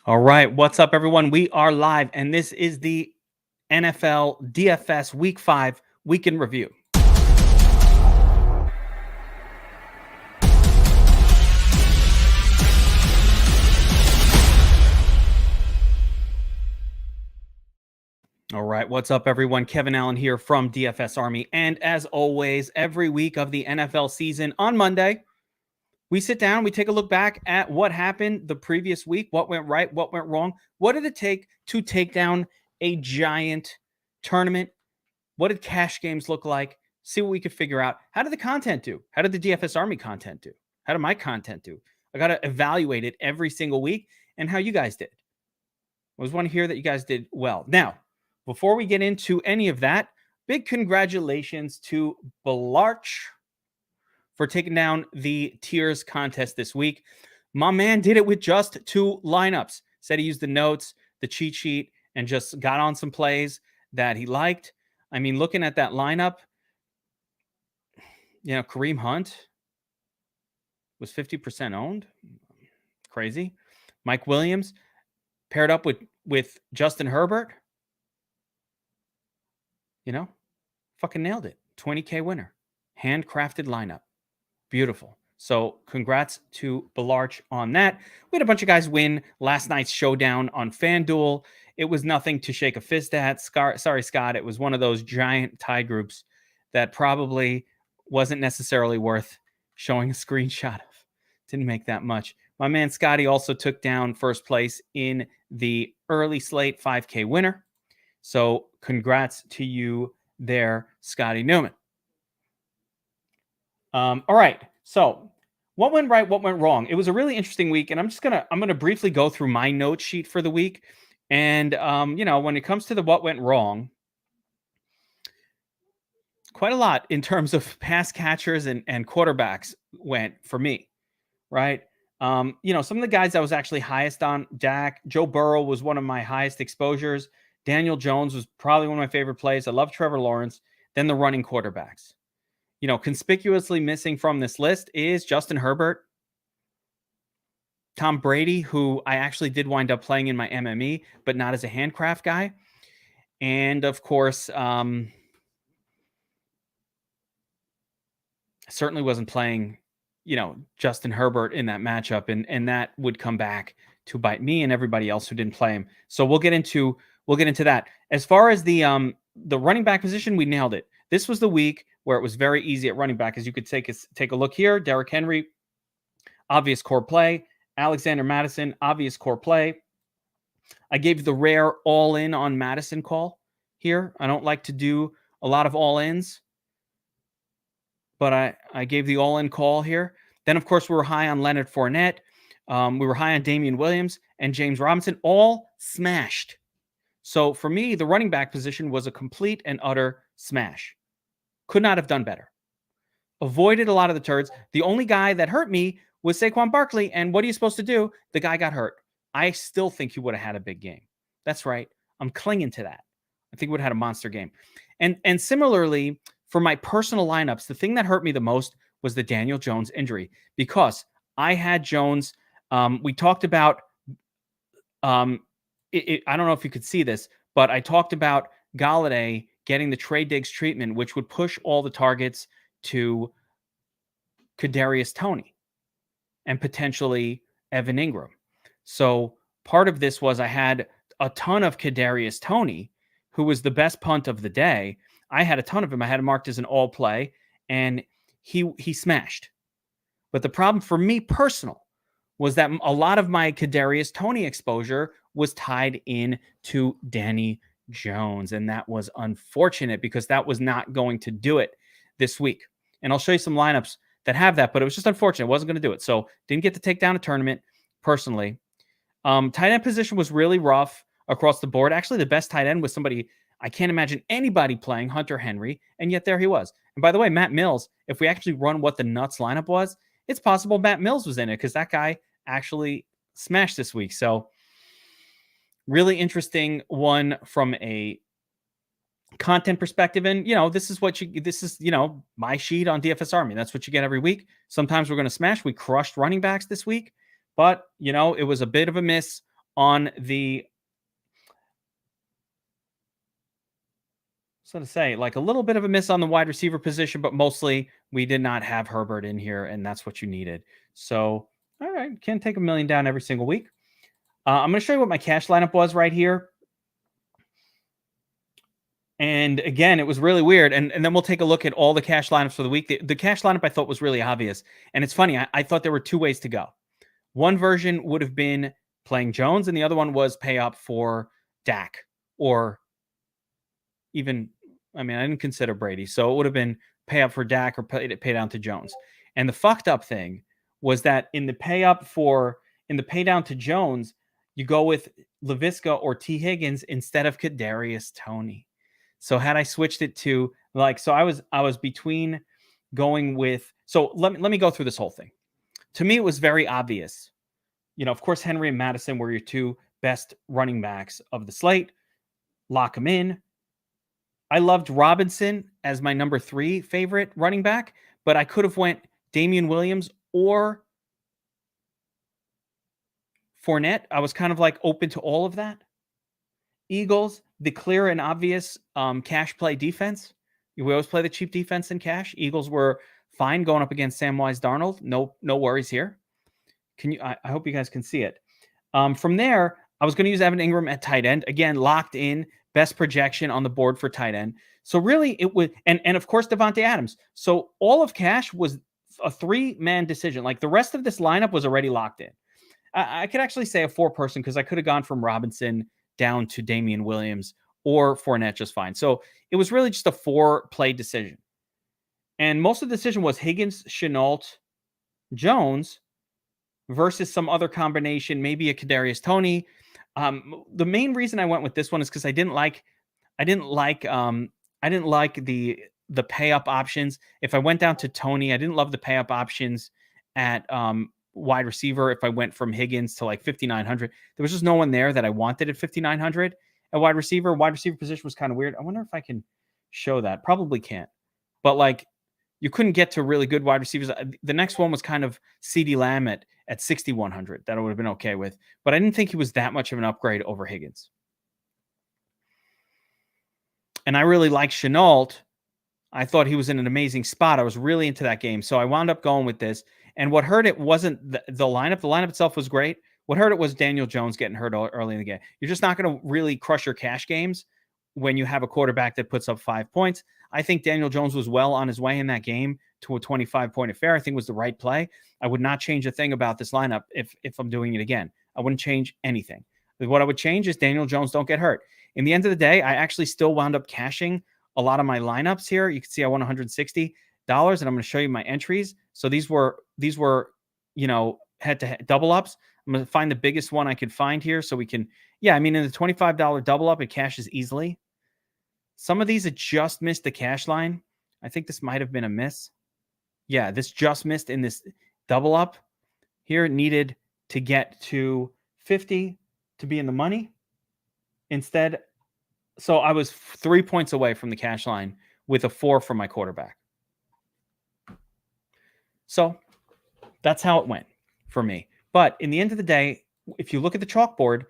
All right, what's up, everyone? We are live, and this is the NFL DFS Week 5 Weekend Review. All right, what's up, everyone? Kevin Allen here from DFS Army, and as always, every week of the NFL season on Monday, we sit down, we take a look back at what happened the previous week, what went right, what went wrong, what did it take to take down a giant tournament. What did cash games look like? See what we could figure out. How did the content do? How did the DFS Army content do? How did my content do? I got to evaluate it every single week and how you guys did. I always want to hear that you guys did well. Now, before we get into any of that, big congratulations to Belarch for taking down the tiers contest this week. My man did it with just 2 lineups. Said he used the notes, the cheat sheet, and just got on some plays that he liked. I mean, looking at that lineup, Kareem Hunt was 50% owned. Crazy. Mike Williams paired up with Justin Herbert. Fucking nailed it. 20K winner. Handcrafted lineup. Beautiful. So congrats to Belarch on that. We had a bunch of guys win last night's showdown on Fanduel. It was nothing to shake a fist at. Sorry, Scott. It was one of those giant tie groups that probably wasn't necessarily worth showing a screenshot of. Didn't make that much. My man Scotty also took down first place in the early slate 5K winner. So congrats to you there, Scotty Newman. All right. So what went right? What went wrong? It was a really interesting week, and I'm going to briefly go through my note sheet for the week. And, when it comes to the what went wrong, quite a lot in terms of pass catchers and quarterbacks went for me, right? Some of the guys I was actually highest on, Dak, Joe Burrow was one of my highest exposures. Daniel Jones was probably one of my favorite plays. I love Trevor Lawrence. Then the running quarterbacks. Conspicuously missing from this list is Justin Herbert, Tom Brady, who I actually did wind up playing in my MME, but not as a handcraft guy. And of course, certainly wasn't playing, Justin Herbert in that matchup. And that would come back to bite me and everybody else who didn't play him. So we'll get into that. As far as the running back position, we nailed it. This was the week where it was very easy at running back. As you could take a look here, Derrick Henry, obvious core play. Alexander Madison, obvious core play. I gave the rare all-in on Madison call here. I don't like to do a lot of all-ins, but I gave the all-in call here. Then, of course, we were high on Leonard Fournette. We were high on Damian Williams and James Robinson, all smashed. So for me, the running back position was a complete and utter smash. Could not have done better. Avoided a lot of the turds. The only guy that hurt me was Saquon Barkley. And what are you supposed to do? The guy got hurt. I still think he would have had a big game. That's right. I'm clinging to that. I think he would have had a monster game. And similarly, for my personal lineups, the thing that hurt me the most was the Daniel Jones injury, because I had Jones. We talked about, I don't know if you could see this, but I talked about Golladay getting the Trey Diggs treatment, which would push all the targets to Kadarius Toney and potentially Evan Ingram. So part of this was I had a ton of Kadarius Toney, who was the best punt of the day. I had a ton of him. I had him marked as an all play, and he smashed. But the problem for me personal was that a lot of my Kadarius Toney exposure was tied in to Danny Jones, and that was unfortunate because that was not going to do it this week. And I'll show you some lineups that have that, but it was just unfortunate. It wasn't going to do it. So didn't get to take down a tournament personally. Tight end position was really rough across the board. Actually, the best tight end was somebody I can't imagine anybody playing, Hunter Henry, and yet there he was. And by the way, Matt Mills, if we actually run what the nuts lineup was, it's possible Matt Mills was in it because that guy actually smashed this week. So really interesting one from a content perspective. And, this is my sheet on DFS Army. That's what you get every week. Sometimes we're going to smash. We crushed running backs this week, but, it was a bit of a miss on the, so to say, like a little bit of a miss on the wide receiver position, but mostly we did not have Herbert in here, and that's what you needed. So, all right, can take $1 million down every single week. I'm going to show you what my cash lineup was right here. And again, it was really weird. And then we'll take a look at all the cash lineups for the week. The cash lineup I thought was really obvious. And it's funny, I thought there were two ways to go. One version would have been playing Jones, and the other one was pay up for Dak, or even, I mean, I didn't consider Brady. So it would have been pay up for Dak or pay down to Jones. And the fucked up thing was that in the pay down to Jones, you go with LaVisca or T. Higgins instead of Kadarius Toney. So had I switched it to so I was between going with, so let me go through this whole thing. To me, it was very obvious. Of course, Henry and Madison were your two best running backs of the slate. Lock them in. I loved Robinson as my number 3 favorite running back, but I could have went Damian Williams or Fournette. I was kind of like open to all of that. Eagles, the clear and obvious cash play defense. We always play the cheap defense in cash. Eagles were fine going up against Samwise Darnold. No worries here. I hope you guys can see it. From there, I was going to use Evan Ingram at tight end. Again, locked in, best projection on the board for tight end. So really it was, and of course, Davante Adams. So all of cash was a 3-man decision. Like the rest of this lineup was already locked in. I could actually say a 4-person because I could have gone from Robinson down to Damian Williams or Fournette just fine. So it was really just a 4-play decision. And most of the decision was Higgins, Shenault, Jones versus some other combination, maybe a Kadarius Toney. The main reason I went with this one is because I didn't like the pay up options. If I went down to Toney, I didn't love the pay up options at wide receiver. If I went from Higgins to like 5,900, there was just no one there that I wanted at 5,900 at wide receiver. Wide receiver position was kind of weird. I wonder if I can show that. Probably can't. But like you couldn't get to really good wide receivers. The next one was kind of CeeDee Lamb at 6,100. That I would have been okay with. But I didn't think he was that much of an upgrade over Higgins. And I really like Shenault. I thought he was in an amazing spot. I was really into that game. So I wound up going with this. And what hurt it wasn't the lineup. The lineup itself was great. What hurt it was Daniel Jones getting hurt early in the game. You're just not going to really crush your cash games when you have a quarterback that puts up 5 points. I think Daniel Jones was well on his way in that game to a 25-point affair. I think it was the right play. I would not change a thing about this lineup if I'm doing it again. I wouldn't change anything. What I would change is Daniel Jones don't get hurt. In the end of the day, I actually still wound up cashing a lot of my lineups here. You can see I won $160, and I'm going to show you my entries. So these were head-to-head double ups. I'm going to find the biggest one I could find here so we can, in the $25 double up, it cashes easily. Some of these it just missed the cash line. I think this might have been a miss. Yeah, this just missed in this double up. Here it needed to get to 50 to be in the money. Instead, so I was 3 points away from the cash line with a 4 from my quarterback. So that's how it went for me. But in the end of the day, if you look at the chalkboard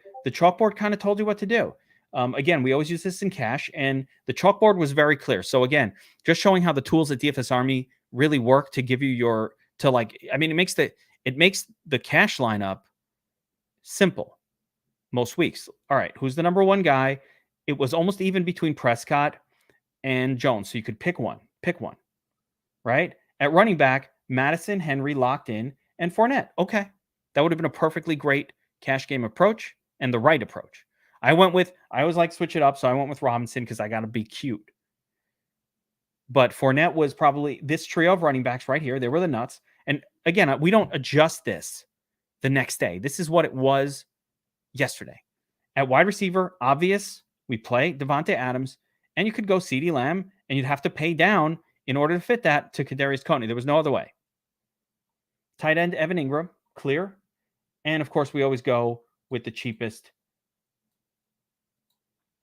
kind of told you what to do. Again, we always use this in cash, and the chalkboard was very clear. So again, just showing how the tools at DFS Army really work to give you it makes the cash lineup simple most weeks. All right, who's the number 1 guy? It was almost even between Prescott and Jones. So you could pick one, right? At running back, Madison, Henry locked in, and Fournette. Okay. That would have been a perfectly great cash game approach and the right approach. I always like switch it up. So I went with Robinson because I got to be cute. But Fournette was probably this trio of running backs right here. They were the nuts. And again, we don't adjust this the next day. This is what it was yesterday. At wide receiver, obvious, we play Davante Adams, and you could go CeeDee Lamb, and you'd have to pay down in order to fit that to Kadarius Toney. There was no other way. Tight end, Evan Ingram, clear. And of course, we always go with the cheapest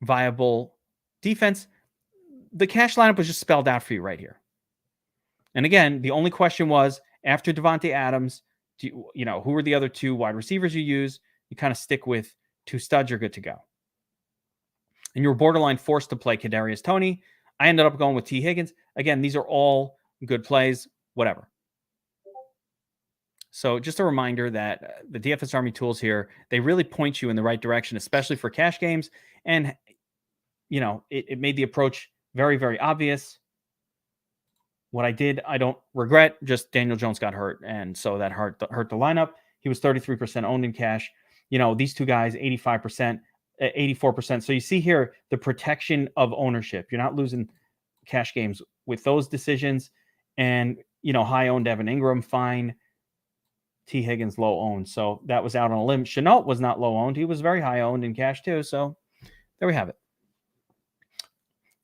viable defense. The cash lineup was just spelled out for you right here. And again, the only question was, after Davante Adams, who are the other 2 wide receivers you use? You kind of stick with 2 studs, you're good to go. And you were borderline forced to play Kadarius Toney. I ended up going with T. Higgins. Again, these are all good plays, whatever. So just a reminder that the DFS Army tools here, they really point you in the right direction, especially for cash games. And, you know, it made the approach very, very obvious. What I did, I don't regret. Just Daniel Jones got hurt, and so that hurt the lineup. He was 33% owned in cash. You know, these two guys, 85%, 84%. So you see here the protection of ownership. You're not losing cash games with those decisions. And, you know, high owned Evan Ingram, fine. T. Higgins, low owned. So that was out on a limb. Chenault was not low owned. He was very high owned in cash too. So there we have it.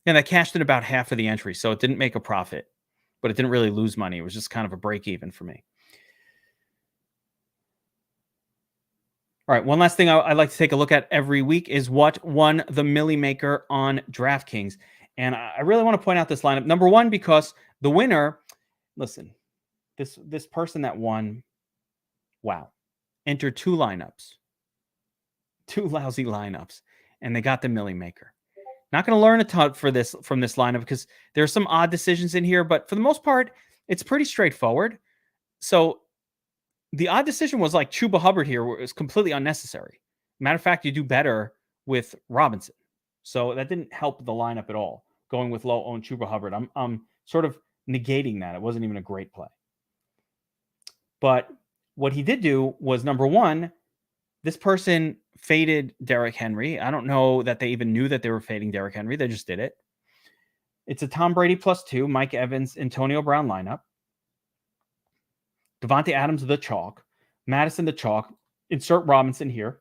And I cashed in about half of the entry, so it didn't make a profit, but it didn't really lose money. It was just kind of a break even for me. All right, one last thing I like to take a look at every week is what won the Millie Maker on DraftKings. And I really want to point out this lineup. Number one, because the winner, listen, this person that won, wow, entered 2 lineups, 2 lousy lineups, and they got the Millie Maker. Not going to learn a ton from this lineup because there are some odd decisions in here, but for the most part, it's pretty straightforward. So the odd decision was like Chuba Hubbard here, where it was completely unnecessary. Matter of fact, you do better with Robinson. So that didn't help the lineup at all, going with low-owned Chuba Hubbard. I'm sort of negating that. It wasn't even a great play. But what he did do was, number one, this person faded Derrick Henry. I don't know that they even knew that they were fading Derrick Henry. They just did it. It's a Tom Brady +2, Mike Evans, Antonio Brown lineup. Devontae Adams, the chalk. Madison, the chalk. Insert Robinson here.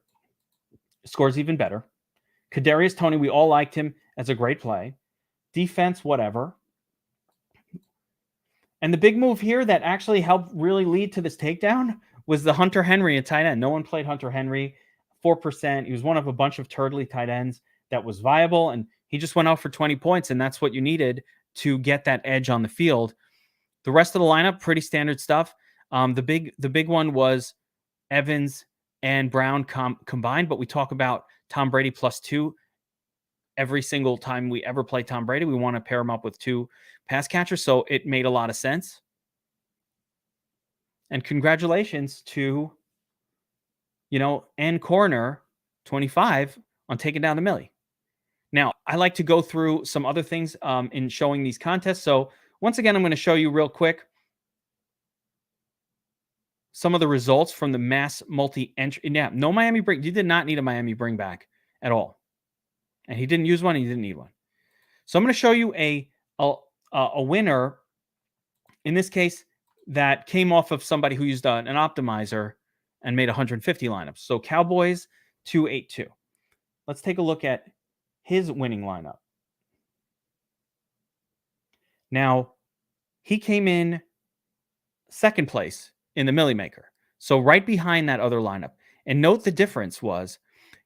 Scores even better. Kadarius Toney, we all liked him as a great play. Defense, whatever. And the big move here that actually helped really lead to this takedown was the Hunter Henry at tight end. No one played Hunter Henry. 4%. He was one of a bunch of turtley tight ends that was viable, and he just went out for 20 points, and that's what you needed to get that edge on the field. The rest of the lineup, pretty standard stuff. The big one was Evans and Brown combined, but we talk about Tom Brady +2 every single time we ever play Tom Brady. We want to pair him up with 2 pass catchers, so it made a lot of sense. And congratulations to, you know, N Corner 25 on taking down the Millie. Now, I like to go through some other things in showing these contests. So once again, I'm going to show you real quick some of the results from the mass multi-entry. Yeah, no Miami bring. You did not need a Miami bring back at all. And he didn't use one. He didn't need one. So I'm going to show you a winner, in this case, that came off of somebody who used an optimizer and made 150 lineups. So Cowboys 282. Let's take a look at his winning lineup. Now, he came in second place in the Millie Maker. So right behind that other lineup. And note the difference was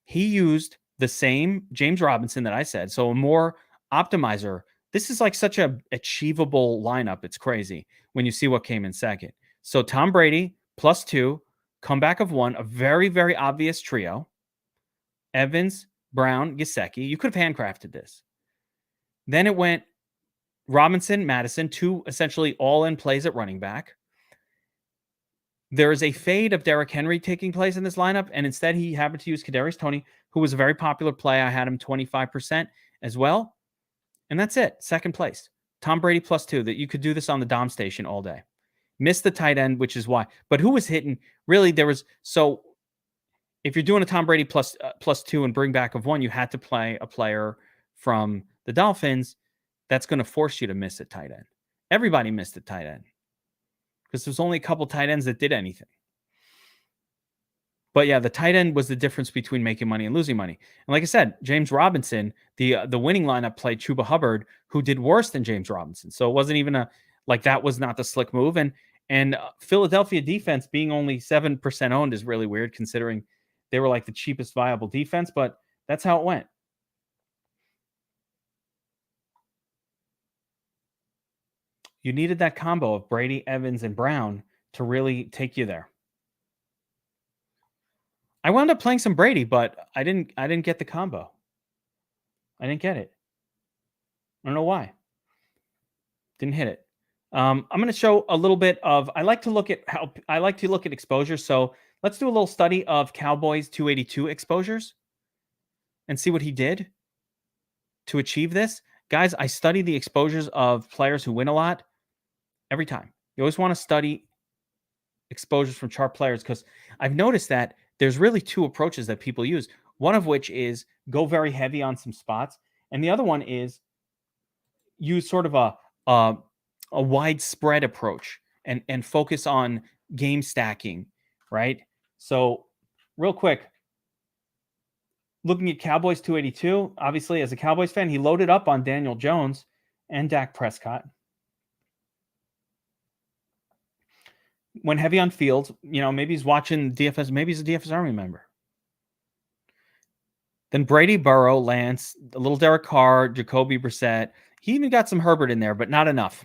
he used the same James Robinson that I said. So a more optimizer. This is like such a achievable lineup. It's crazy when you see what came in second. So Tom Brady +2, comeback of 1, a very, very obvious trio. Evans, Brown, Gesicki. You could have handcrafted this. Then it went Robinson, Madison, 2 essentially all-in plays at running back. There is a fade of Derrick Henry taking place in this lineup, and instead he happened to use Kadarius Toney, who was a very popular play. I had him 25% as well. And that's it. Second place. Tom Brady +2. That you could do this on the Dom station all day. Missed the tight end, which is why. But who was hitting? Really, there was... So if you're doing a Tom Brady +2 and bring back of 1, you had to play a player from the Dolphins. That's going to force you to miss a tight end. Everybody missed a tight end because there's only a couple tight ends that did anything. But yeah, the tight end was the difference between making money and losing money. And like I said, James Robinson, the winning lineup played Chuba Hubbard, who did worse than James Robinson. So it wasn't even that was not the slick move. And Philadelphia defense being only 7% owned is really weird considering they were like the cheapest viable defense, but that's how it went. You needed that combo of Brady, Evans, and Brown to really take you there. I wound up playing some Brady, but I didn't get the combo. I didn't get it. I don't know why. Didn't hit it. I'm going to show a little bit of. I like to look at exposure. So let's do a little study of Cowboys 282 exposures and see what he did to achieve this. Guys, I study the exposures of players who win a lot every time. You always want to study exposures from chart players because I've noticed that there's really two approaches that people use. One of which is go very heavy on some spots, and the other one is use sort of a widespread approach and focus on game stacking, right? So, real quick, looking at Cowboys 282, obviously as a Cowboys fan, he loaded up on Daniel Jones and Dak Prescott. Went heavy on Fields. Maybe he's watching DFS. Maybe he's a DFS Army member. Then Brady, Burrow, Lance, a little Derek Carr, Jacoby Brissett. He even got some Herbert in there, but not enough.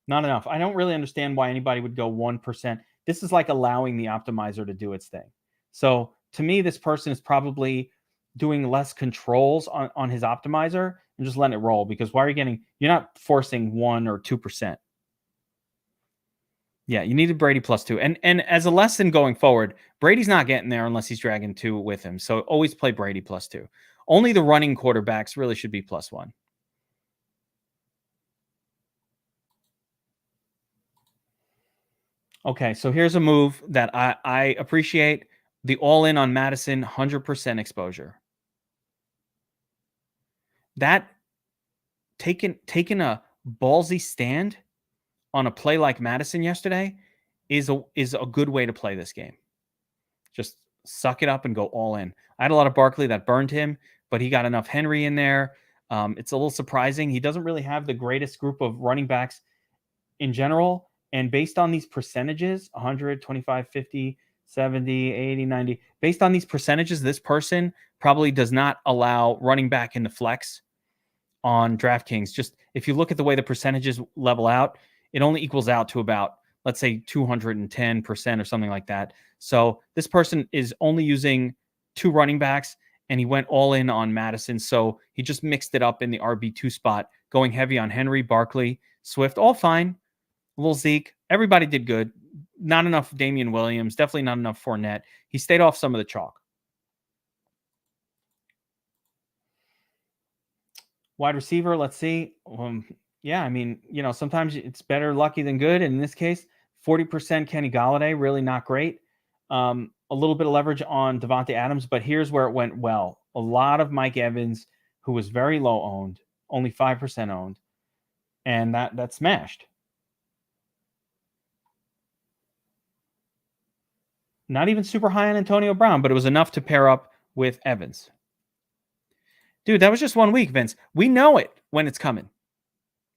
Not enough. I don't really understand why anybody would go 1%. This is like allowing the optimizer to do its thing. So to me, this person is probably doing less controls on his optimizer and just letting it roll, because you're not forcing 1 or 2%. Yeah, you needed Brady +2. And as a lesson going forward, Brady's not getting there unless he's dragging 2 with him. So always play Brady +2. Only the running quarterbacks really should be +1. Okay, so here's a move that I appreciate. The all-in on Madison, 100% exposure. That taking a ballsy stand on a play like Madison yesterday is a good way to play this game. Just suck it up and go all in. I had a lot of Barkley that burned him, but he got enough Henry in there. It's a little surprising. He doesn't really have the greatest group of running backs in general. And based on these percentages, 100, 25, 50, 70, 80, 90, based on these percentages, this person probably does not allow running back in the flex on DraftKings. Just if you look at the way the percentages level out, it only equals out to about, let's say, 210% or something like that. So this person is only using 2 running backs, and he went all in on Madison. So he just mixed it up in the RB2 spot, going heavy on Henry, Barkley, Swift, all fine. A little Zeke. Everybody did good. Not enough Damian Williams. Definitely not enough Fournette. He stayed off some of the chalk. Wide receiver, let's see. Yeah, I mean, sometimes it's better lucky than good. And in this case, 40% Kenny Golladay, really not great. A little bit of leverage on Devontae Adams, but here's where it went well. A lot of Mike Evans, who was very low owned, only 5% owned, and that smashed. Not even super high on Antonio Brown, but it was enough to pair up with Evans. Dude, that was just 1 week, Vince. We know it when it's coming.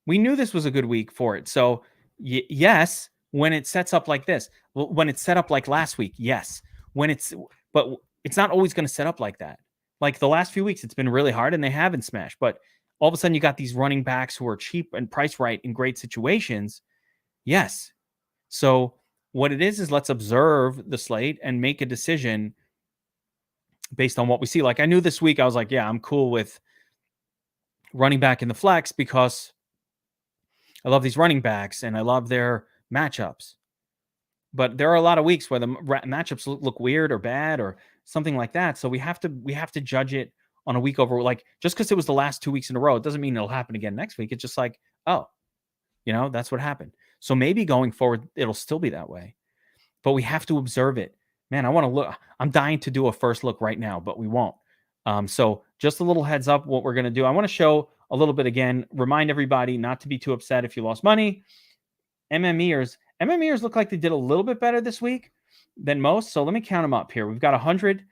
We knew this was a good week for it. So, yes, when it sets up like this, when it's set up like last week, yes. But it's not always going to set up like that. Like the last few weeks, it's been really hard and they haven't smashed. But all of a sudden, you got these running backs who are cheap and priced right in great situations. Yes. So, what it is let's observe the slate and make a decision based on what we see. Like I knew this week, I was like, yeah, I'm cool with running back in the flex because I love these running backs and I love their matchups. But there are a lot of weeks where the matchups look weird or bad or something like that. So we have to judge it on a week over. Like just because it was the last 2 weeks in a row, it doesn't mean it'll happen again next week. It's just like, oh, that's what happened. So maybe going forward, it'll still be that way. But we have to observe it. Man, I want to look. I'm dying to do a first look right now, but we won't. So just a little heads up what we're going to do. I want to show a little bit again, remind everybody not to be too upset if you lost money. MMEers look like they did a little bit better this week than most. So let me count them up here. We've got 100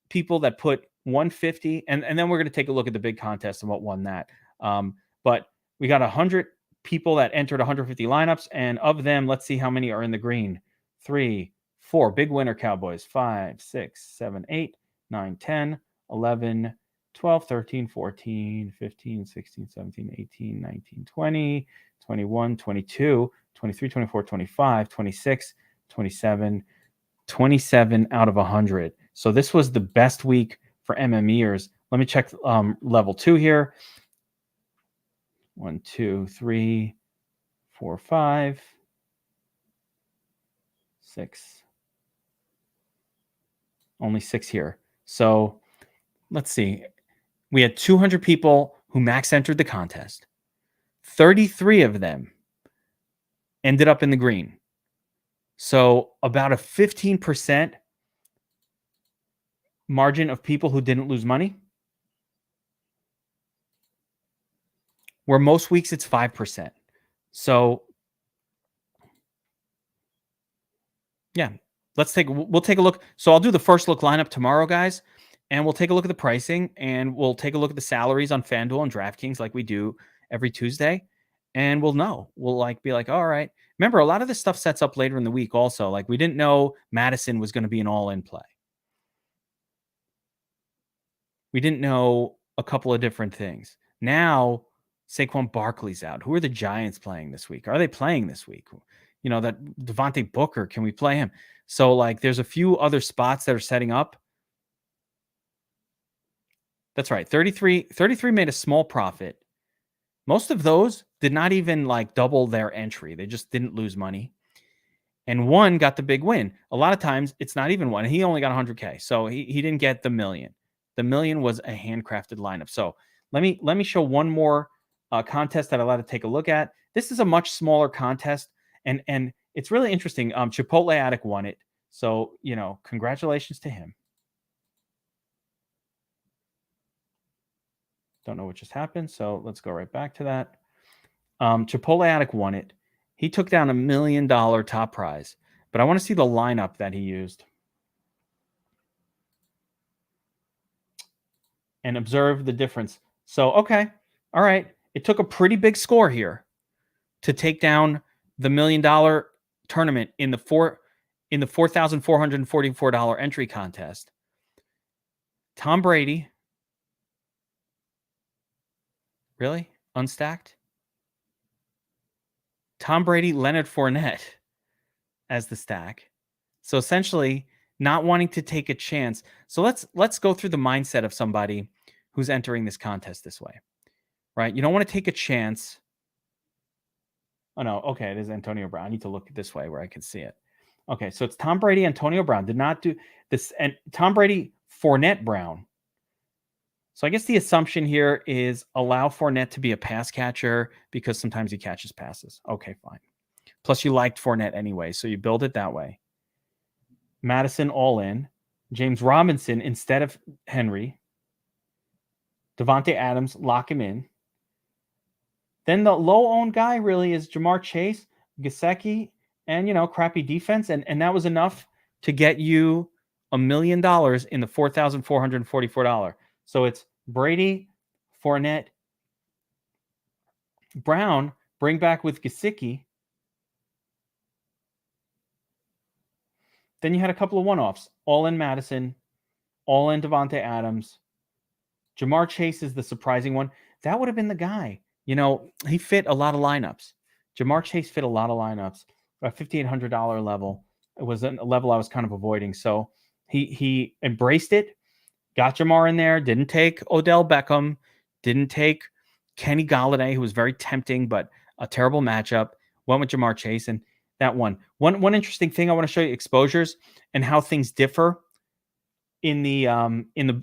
people that put 150, and then we're going to take a look at the big contest and what won that. But we got 100 people that entered 150 lineups, and of them, let's see how many are in the green. 3, 4, big winner Cowboys. 5, 6, 7, 8, 9, 10, 11, 12, 13, 14, 15, 16, 17, 18, 19, 20, 21, 22, 23, 24, 25, 26, 27, 27 out of 100. So this was the best week for MMEers. Let me check level 2 here. 1, 2, 3, 4, 5, 6. Only 6 here. So let's see. We had 200 people who max entered the contest. 33 of them ended up in the green. So about a 15% margin of people who didn't lose money. Where most weeks it's 5%. So yeah, we'll take a look. So I'll do the first look lineup tomorrow, guys, and we'll take a look at the pricing, and we'll take a look at the salaries on Fanduel and Draftkings like we do every Tuesday, and we'll know. We'll be like, all right. Remember, a lot of this stuff sets up later in the week also. Like we didn't know Madison was going to be an all-in play. We didn't know a couple of different things. Now Saquon Barkley's out. Who are the Giants playing this week? Are they playing this week? That Devontae Booker, can we play him? So there's a few other spots that are setting up. That's right. 33 made a small profit. Most of those did not even double their entry. They just didn't lose money. And one got the big win. A lot of times it's not even one. He only got 100K. So he didn't get the million. The million was a handcrafted lineup. So let me show one more contest that I like to take a look at. This is a much smaller contest, and it's really interesting. Chipotle Attic won it. So, congratulations to him. Don't know what just happened. So let's go right back to that. Chipotle Attic won it. He took down $1 million top prize, but I want to see the lineup that he used. And observe the difference. So, okay. All right. It took a pretty big score here to take down the $1 million tournament in the $4,444 entry contest. Tom Brady. Really? Unstacked? Tom Brady, Leonard Fournette as the stack. So essentially not wanting to take a chance. So let's go through the mindset of somebody who's entering this contest this way, right? You don't want to take a chance. Oh no, okay, it is Antonio Brown. I need to look this way where I can see it. Okay, so it's Tom Brady, Antonio Brown. Did not do this, and Tom Brady, Fournette, Brown. So I guess the assumption here is allow Fournette to be a pass catcher because sometimes he catches passes. Okay, fine. Plus you liked Fournette anyway, so you build it that way. Madison all in. James Robinson instead of Henry. Devontae Adams, lock him in. Then the low-owned guy really is Jamar Chase, Gesicki, and, crappy defense. And that was enough to get you $1 million in the $4,444. So it's Brady, Fournette, Brown, bring back with Gesicki. Then you had a couple of one-offs. All in Madison, all in Devontae Adams. Jamar Chase is the surprising one. That would have been the guy. He fit a lot of lineups. Jamar Chase fit a lot of lineups. A $5,800 level. It was a level I was kind of avoiding. So he embraced it, got Jamar in there, didn't take Odell Beckham, didn't take Kenny Golladay, who was very tempting, but a terrible matchup. Went with Jamar Chase, and that one. One interesting thing I want to show you, exposures and how things differ in the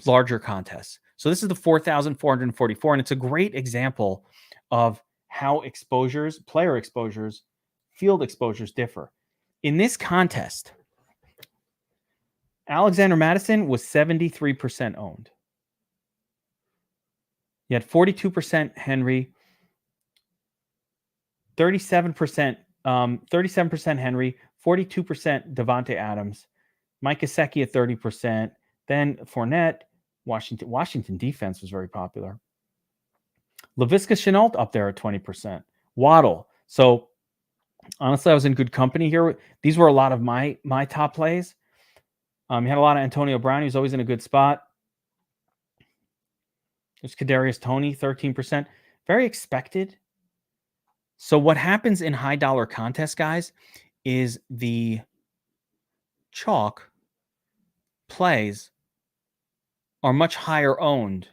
larger contests. So this is the 4,444, and it's a great example of how exposures, player exposures, field exposures differ. In this contest, Alexander Madison was 73% owned. You had 42% Henry, 37% Henry, 42% Devontae Adams, Mike Gesicki at 30%, then Fournette, Washington defense was very popular. Laviska Shenault up there at 20%. Waddle. So honestly, I was in good company here. These were a lot of my top plays. You had a lot of Antonio Brown. He was always in a good spot. There's Kadarius Toney, 13%. Very expected. So what happens in high dollar contests, guys, is the chalk plays are much higher owned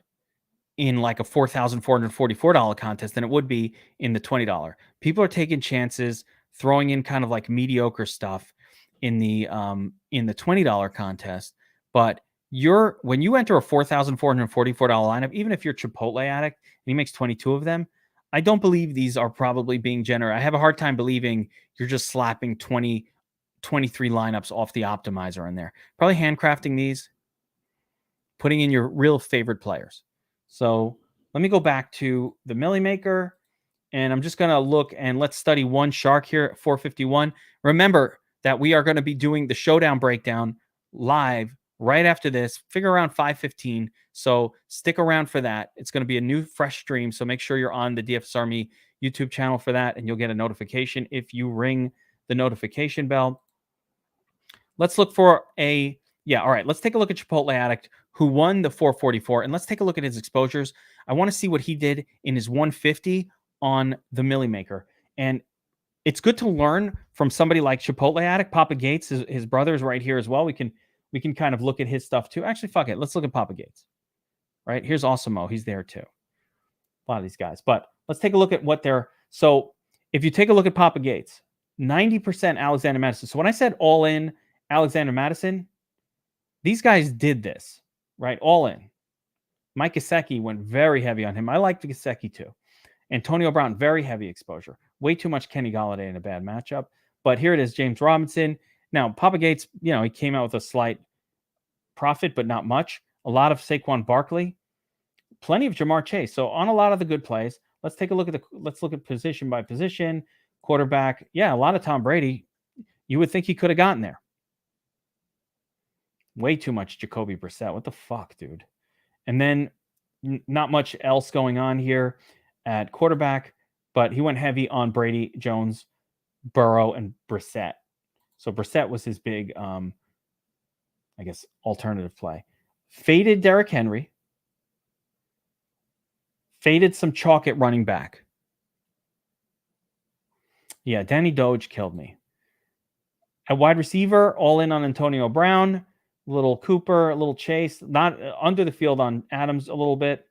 in like a $4,444 contest than it would be in the $20. People are taking chances, throwing in kind of like mediocre stuff in the $20 contest. But when you enter a $4,444 lineup, even if you're Chipotle addict and he makes 22 of them, I don't believe these are probably being generous. I have a hard time believing you're just slapping 23 lineups off the optimizer in there. Probably handcrafting these, putting in your real favorite players. So let me go back to the Millie Maker, and I'm just going to look and let's study one shark here at 451. Remember that we are going to be doing the showdown breakdown live right after this, figure around 5:15. So stick around for that. It's going to be a new fresh stream. So make sure you're on the DFS Army YouTube channel for that, and you'll get a notification if you ring the notification bell. Let's look for all right. Let's take a look at Chipotle Addict, who won the 444, and let's take a look at his exposures. I want to see what he did in his 150 on the Millie Maker. And it's good to learn from somebody like Chipotle Addict. Papa Gates, his brother, is right here as well. We can kind of look at his stuff too. Actually, fuck it. Let's look at Papa Gates. Right? Here's Awesomeo. He's there too. A lot of these guys. But let's take a look at what they're... So if you take a look at Papa Gates, 90% Alexander Madison. So when I said all in Alexander Madison, these guys did this, right? All in. Mike Gesicki went very heavy on him. I liked Gesicki too. Antonio Brown, very heavy exposure. Way too much Kenny Golladay in a bad matchup. But here it is, James Robinson. Now, Papa Gates, he came out with a slight profit, but not much. A lot of Saquon Barkley. Plenty of Jamar Chase. So on a lot of the good plays, let's look at position by position. Quarterback. Yeah, a lot of Tom Brady. You would think he could have gotten there. Way too much Jacoby Brissett. What the fuck, dude? And then not much else going on here at quarterback, but he went heavy on Brady, Jones, Burrow, and Brissett. So Brissett was his big, alternative play. Faded Derrick Henry. Faded some chalk at running back. Yeah, Danny Doge killed me. At wide receiver, all in on Antonio Brown. Little Cooper, a little Chase, not under the field on Adams a little bit.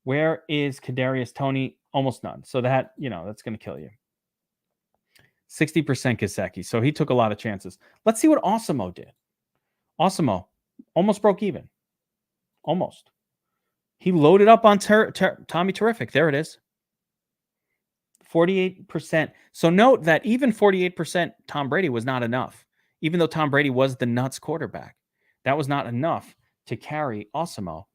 Where is Kadarius Toney? Almost none. So that, that's going to kill you. 60% Gesicki. So he took a lot of chances. Let's see what Awesomeo did. Awesomeo almost broke even. Almost. He loaded up on Tommy Terrific. There it is. 48%. So note that even 48% Tom Brady was not enough. Even though Tom Brady was the nuts quarterback, that was not enough to carry Awesomeo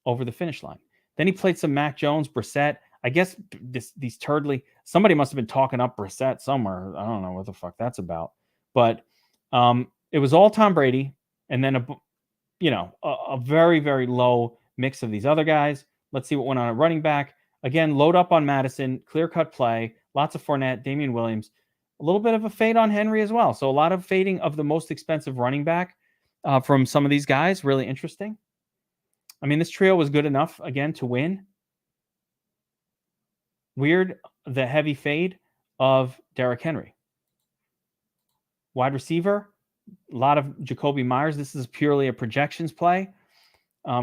over the finish line. Then he played some Mac Jones, Brissett. I guess these turtly, somebody must have been talking up Brissett somewhere. I don't know what the fuck that's about. But it was all Tom Brady, and then a very, very low mix of these other guys. Let's see what went on at running back. Again, load up on Madison, clear-cut play, lots of Fournette, Damian Williams. A little bit of a fade on Henry as well. So a lot of fading of the most expensive running back from some of these guys. Really interesting. I mean, this trio was good enough, again, to win. Weird, the heavy fade of Derrick Henry. Wide receiver, a lot of Jacoby Myers. This is purely a projections play.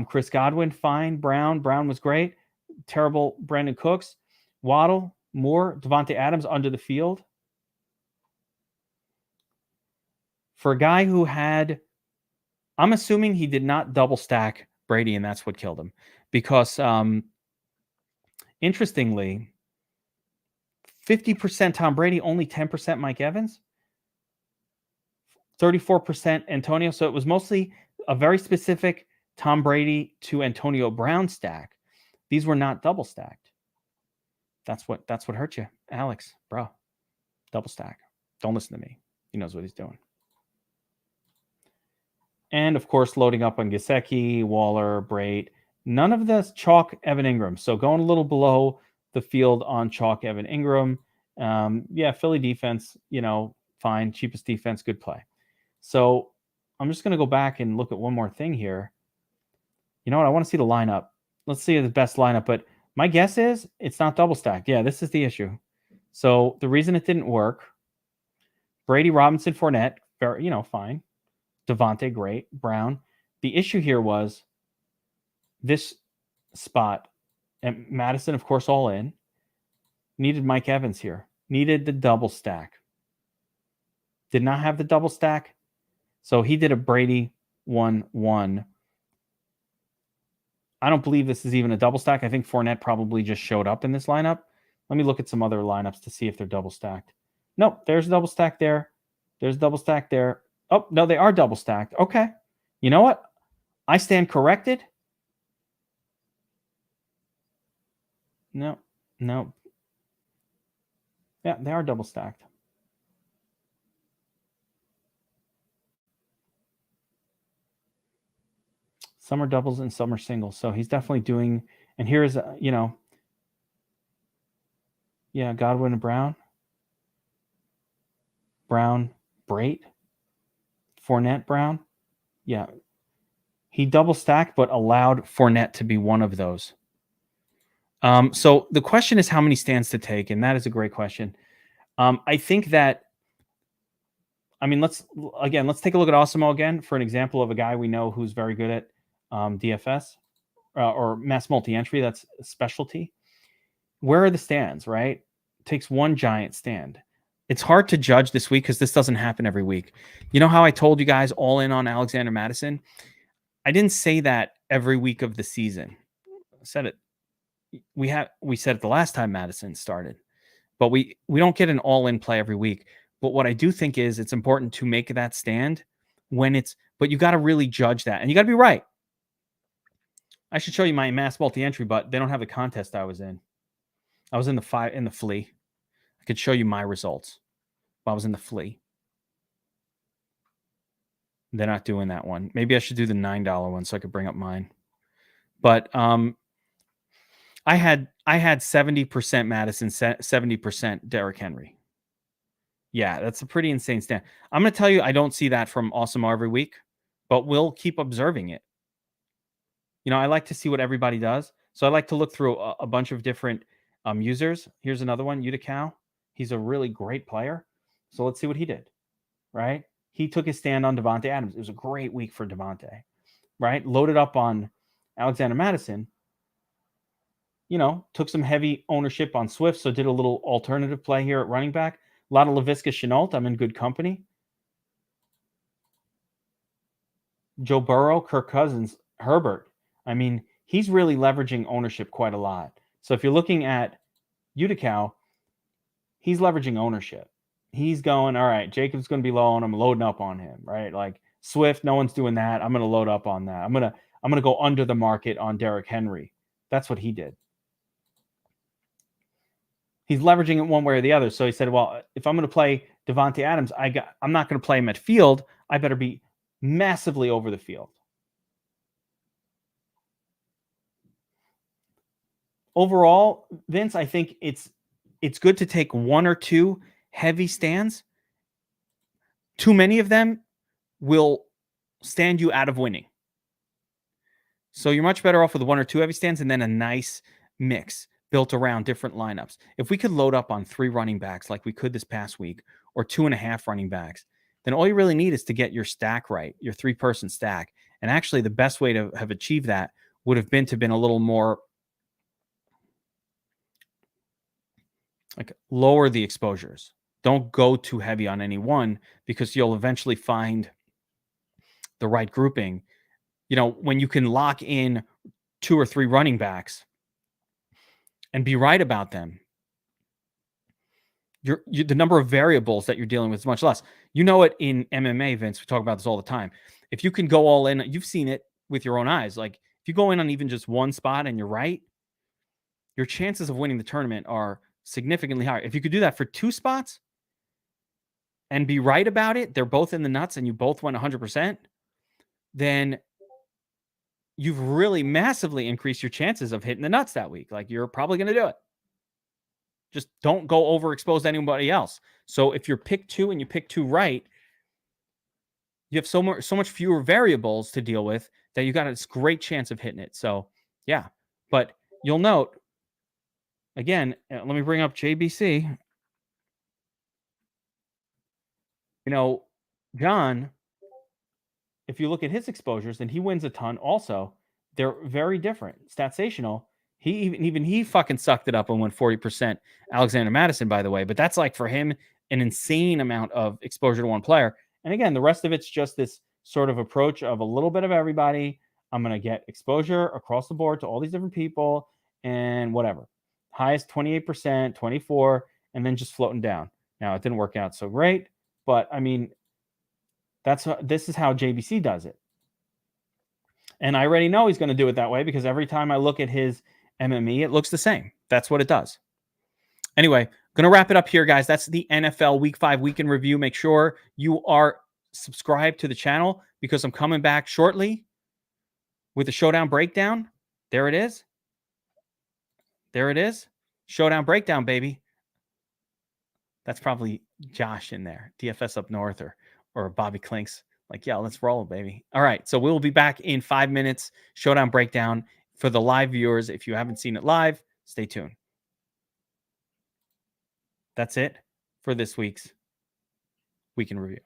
Chris Godwin, fine. Brown was great. Terrible Brandon Cooks. Waddle, Moore, Devontae Adams under the field. For a guy who had, I'm assuming he did not double stack Brady, and that's what killed him. Because, interestingly, 50% Tom Brady, only 10% Mike Evans, 34% Antonio. So it was mostly a very specific Tom Brady to Antonio Brown stack. These were not double stacked. That's what hurt you, Alex, bro. Double stack. Don't listen to me. He knows what he's doing. And, of course, loading up on Gesicki, Waller, Brate. None of this chalk Evan Ingram. So going a little below the field on chalk Evan Ingram. Philly defense, fine. Cheapest defense, good play. So I'm just going to go back and look at one more thing here. You know what? I want to see the lineup. Let's see the best lineup. But my guess is it's not double stacked. Yeah, this is the issue. So the reason it didn't work, Brady, Robinson, Fournette, very, fine. Devontae, great. Brown. The issue here was this spot, and Madison, of course, all in. Needed Mike Evans here. Needed the double stack. Did not have the double stack. So he did a Brady 1-1. I don't believe this is even a double stack. I think Fournette probably just showed up in this lineup. Let me look at some other lineups to see if they're double stacked. Nope, there's a double stack there. There's a double stack there. Oh, no, they are double stacked. Okay. You know what? I stand corrected. No. Yeah, they are double stacked. Some are doubles and some are singles. So he's definitely doing, and here's, yeah, Godwin and Brown. Brown, Brait. Fournette, Brown. Yeah. He double stacked, but allowed Fournette to be one of those. So the question is how many stands to take, and that is a great question. I think that, let's take a look at Osimo again for an example of a guy we know who's very good at DFS or mass multi-entry. That's a specialty. Where are the stands, right? It takes one giant stand. It's hard to judge this week because this doesn't happen every week. You know how I told you guys all in on Alexander Mattison? I didn't say that every week of the season. I said it. We said it the last time Madison started, but we don't get an all-in play every week. But what I do think is it's important to make that stand but you got to really judge that, and you got to be right. I should show you my mass multi-entry, but they don't have the contest I was in. I was in the flea. I could show you my results. I was in the flea. They're not doing that one. Maybe I should do the $9 one so I could bring up mine. But I had 70% Madison, 70% Derrick Henry. Yeah, that's a pretty insane stand. I'm going to tell you, I don't see that from Osimo every week, but we'll keep observing it. I like to see what everybody does. So I like to look through a bunch of different users. Here's another one, Utica. He's a really great player. So let's see what he did, right? He took his stand on Devontae Adams. It was a great week for Devontae, right? Loaded up on Alexander Mattison. Took some heavy ownership on Swift, so did a little alternative play here at running back. A lot of Laviska Shenault. I'm in good company. Joe Burrow, Kirk Cousins, Herbert. He's really leveraging ownership quite a lot. So if you're looking at Utica, he's leveraging ownership. He's going, all right, Jacob's going to be low and I'm loading up on him, right? Like Swift, no one's doing that. I'm going to load up on that. I'm going to go under the market on Derrick Henry. That's what he did. He's leveraging it one way or the other. So he said, well, if I'm going to play Devontae Adams, I'm not going to play him at field. I better be massively over the field. Overall, Vince, I think it's good to take one or two heavy stands. Too many of them will stand you out of winning. So you're much better off with one or two heavy stands and then a nice mix built around different lineups. If we could load up on 3 running backs like we could this past week, or 2.5 running backs, then all you really need is to get your stack right, your 3-person stack. And actually the best way to have achieved that would have been a little more like lower the exposures. Don't go too heavy on any one because you'll eventually find the right grouping. When you can lock in 2 or 3 running backs and be right about them, the number of variables that you're dealing with is much less. You know it in MMA, Vince. We talk about this all the time. If you can go all in, you've seen it with your own eyes. Like if you go in on even just one spot and you're right, your chances of winning the tournament are significantly higher. If you could do that for 2 spots and be right about it, they're both in the nuts and you both went 100%, then you've really massively increased your chances of hitting the nuts that week. Like you're probably going to do it. Just don't go overexposed to anybody else. So if you're pick 2 and you pick 2 right, you have so much fewer variables to deal with that you got this great chance of hitting it. So yeah, but you'll note again, let me bring up JBC. John, if you look at his exposures, and he wins a ton also, they're very different. Statsational, even he fucking sucked it up and went 40%. Alexander Madison, by the way, but that's like for him an insane amount of exposure to one player. And again, the rest of it's just this sort of approach of a little bit of everybody. I'm going to get exposure across the board to all these different people and whatever. Highest 28%, 24, and then just floating down. Now, it didn't work out so great, but I mean, this is how JBC does it. And I already know he's going to do it that way because every time I look at his MME, it looks the same. That's what it does. Anyway, going to wrap it up here, guys. That's the NFL Week 5 weekend review. Make sure you are subscribed to the channel because I'm coming back shortly with a showdown breakdown. There it is. There it is. Showdown breakdown, baby. That's probably Josh in there. DFS up north or Bobby Clinks. Like, yeah, let's roll, baby. All right. So we'll be back in 5 minutes. Showdown breakdown for the live viewers. If you haven't seen it live, stay tuned. That's it for this week's Weekend Review.